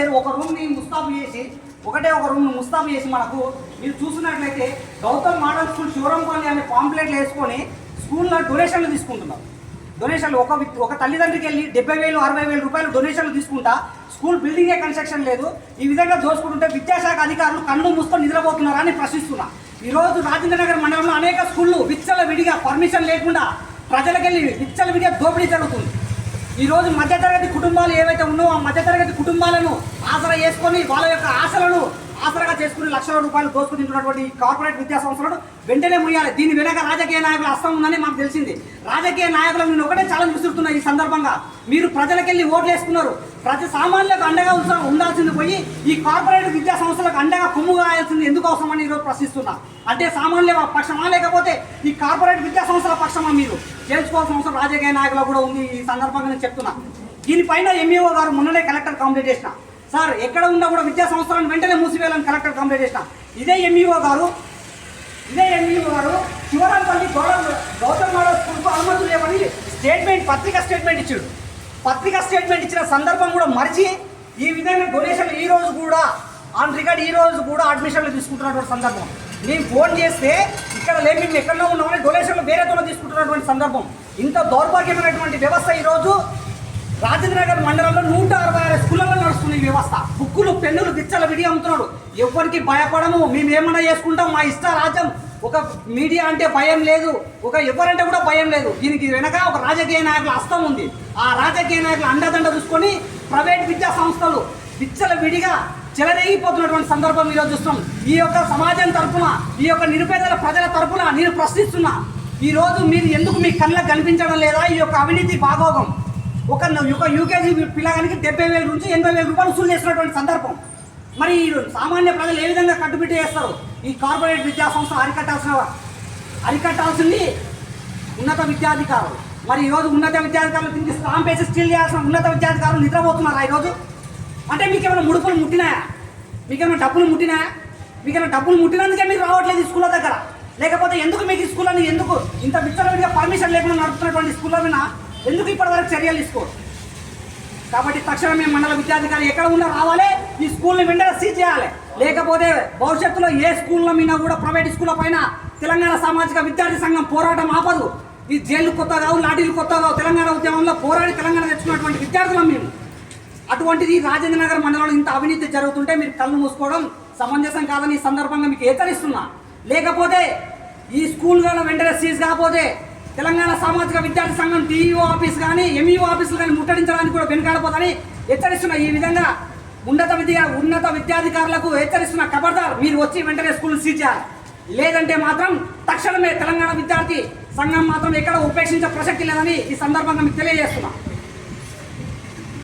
లేదు ఒక రూమ్ని ముస్తాబు చేసి ఒక రూమ్ని ముస్తాబు చేసి మనకు మీరు చూసినట్లయితే గౌతమ్ మోడల్ స్కూల్ శివరంపల్లి అనే పాంప్లెట్లు వేసుకొని స్కూల్లో డొనేషన్లు తీసుకుంటున్నారు. డొనేషన్లు ఒక తల్లిదండ్రికి వెళ్ళి 70,000 60,000 రూపాయలు డొనేషన్లు తీసుకుంటా స్కూల్ బిల్డింగే కన్స్ట్రక్షన్ లేదు. ఈ విధంగా దోచుకుంటుంటే విద్యాశాఖ అధికారులు కళ్ళు మూసుకొని నిద్రపోతున్నారని ప్రశ్నిస్తున్నా. ఈరోజు రాజేంద్రనగర్ మండలంలో అనేక స్కూళ్ళు విడిగా పర్మిషన్ లేకుండా ప్రజలకెళ్ళి విడిగా దోపిడీ జరుగుతుంది. ఈరోజు మధ్యతరగతి కుటుంబాలు ఏవైతే ఉన్నాయో ఆ మధ్యతరగతి కుటుంబాలను ఆసరా చేసుకొని వాళ్ళ యొక్క ఆశలను ఆసరాగా చేసుకుని లక్షల రూపాయలు దోచుకుంటున్నటువంటి కార్పొరేట్ విద్యా సంస్థలను వెంటనే ముయ్యాలి. దీని వెనక రాజకీయ నాయకుల హస్తం ఉందని మాకు తెలిసింది. రాజకీయ నాయకులను నేను ఒకటే ఛాలెంజ్ విసురుతున్నా. ఈ సందర్భంగా మీరు ప్రజలకెళ్ళి ఓట్లు వేసుకున్నారు. సామాన్యులకు అండగా ఉండాల్సింది పోయి ఈ కార్పొరేట్ విద్యా సంస్థలకు అండగా కొమ్ము కాయాల్సింది ఎందుకు అవసరమని ఈరోజు ప్రశ్నిస్తున్నా. అంటే సామాన్యుల పక్షమా లేకపోతే ఈ కార్పొరేట్ విద్యా సంస్థల పక్షమా మీరు చేర్చుకోవాల్సిన అవసరం రాజకీయ నాయకులకు కూడా ఉంది. ఈ సందర్భంగా నేను చెప్తున్నా. దీనిపైన ఎంఈఓ గారు మొన్ననే కలెక్టర్ కంప్లైంట్ చేసిన. సార్ ఎక్కడ ఉన్నా కూడా విద్యా సంస్థలను వెంటనే మూసివేయాలని కలెక్టర్ కంప్లైంట్ చేసిన. ఇదే ఎంఈఓ గారు శివరాంపల్లి గౌతమ్ మోడల్ స్కూల్కు అనుమతులు లేవని పత్రికా స్టేట్మెంట్ ఇచ్చాడు. పత్రికా స్టేట్మెంట్ ఇచ్చిన సందర్భం కూడా మరిచి ఈ విధంగా డొనేషన్లు ఈ రోజు కూడా ఆన్ రికార్డ్ అడ్మిషన్లు తీసుకుంటున్నటువంటి సందర్భం. మేము ఫోన్ చేస్తే ఇక్కడ లేదు మేము ఎక్కడో ఉన్నామని డొనేషన్లు వేరేతో తీసుకుంటున్నటువంటి సందర్భం. ఇంత దౌర్భాగ్యమైనటువంటి వ్యవస్థ ఈరోజు రాజేంద్రనగర్ మండలంలో 166 స్కూళ్ళలో నడుస్తుంది ఈ వ్యవస్థ. బుక్కులు పెన్నులు విడిగా అమ్ముతున్నాడు. ఎవరికి భయపడము, మేము ఏమన్నా చేసుకుంటాం, మా ఇష్ట రాజ్యం. ఒక మీడియా అంటే భయం లేదు, ఎవరంటే కూడా భయం లేదు. దీనికి వెనక ఒక రాజకీయ నాయకుల హస్తం ఉంది. ఆ రాజకీయ నాయకుల అండదండ చూసుకొని ప్రైవేట్ విద్యా సంస్థలు విడిగా చెలరేగిపోతున్నటువంటి సందర్భం ఈరోజు చూస్తున్నాం. ఈ యొక్క సమాజం తరఫున, ఈ యొక్క నిరుపేదల ప్రజల తరఫున నేను ప్రశ్నిస్తున్నా. ఈరోజు మీరు ఎందుకు మీ కళ్ళకు కనిపించడం లేదా ఈ యొక్క అవినీతి భాగోగం? ఒక యూకేజీ పిల్లగానికి 70,000 నుంచి 80,000 రూపాయలు వసూలు చేసినటువంటి సందర్భం. మరి సామాన్య ప్రజలు ఏ విధంగా కట్టుబిట్టి చేస్తారు? ఈ కార్పొరేట్ విద్యా సంస్థ అరికట్టాల్సింది ఉన్నత విద్యాధికారులు. మరి ఈరోజు ఉన్నత విద్యాధికారులు దీనికి స్టాంప్ వేసి స్టీల్ చేయాల్సిన ఉన్నత విద్యాధికారులు నిద్రపోతున్నారా ఈరోజు? అంటే మీకేమైనా ముడుపులు ముట్టినాయా? మీకేమైనా డబ్బులు ముట్టినాయా? మీకేమైనా డబ్బులు ముట్టినందుకే మీరు రావట్లేదు ఈ స్కూళ్ళ దగ్గర? లేకపోతే ఎందుకు మీకు ఈ స్కూళ్ళని ఎందుకు ఇంత విచ్చలవిడిగా పర్మిషన్ లేకుండా నడుపుతున్నటువంటి స్కూళ్ళ మీద ఎందుకు ఇప్పటివరకు చర్యలు తీసుకోరు? కాబట్టి తక్షణమే మండల విద్యాధికారి ఎక్కడ ఉన్నా రావాలి, ఈ స్కూల్ని వెంటనే సీజ్ చేయాలి. లేకపోతే భవిష్యత్తులో ఏ స్కూళ్ళ మీద కూడా ప్రైవేట్ స్కూళ్ళ పైన తెలంగాణ సామాజిక విద్యార్థి సంఘం పోరాటం ఆపదు. ఈ జైలు కొత్త కావు, లాఠీలు కొత్త కావు. తెలంగాణ ఉద్యమంలో పోరాడి తెలంగాణ తెచ్చుకున్నటువంటి విద్యార్థులం మేము. అటువంటిది రాజేంద్రనగర్ మండలంలో ఇంత అవినీతి జరుగుతుంటే మీరు కళ్ళు మూసుకోవడం సమంజసం కాదని ఈ సందర్భంగా మీకు హెచ్చరిస్తున్నా. లేకపోతే ఈ స్కూల్ కానీ వెంటనే సీజ్ కాకపోతే తెలంగాణ సామాజిక విద్యార్థి సంఘం టీఈఓ ఆఫీస్ కానీ ఎంఈఓ ఆఫీసులు కానీ ముట్టడించడానికి కూడా వెనుకాడపోదని హెచ్చరిస్తున్నా. ఈ విధంగా ఉన్నత విద్యాధికారులకు హెచ్చరిస్తున్న. ఖబర్దార్, మీరు వచ్చి వెంటనే స్కూల్ సీజ్ చేయాలి. లేదంటే మాత్రం తక్షణమే తెలంగాణ విద్యార్థి సంఘం మాత్రం ఎక్కడ ఉపేక్షించే ప్రసక్తి లేదని ఈ సందర్భంగా మీకు తెలియజేస్తున్నా.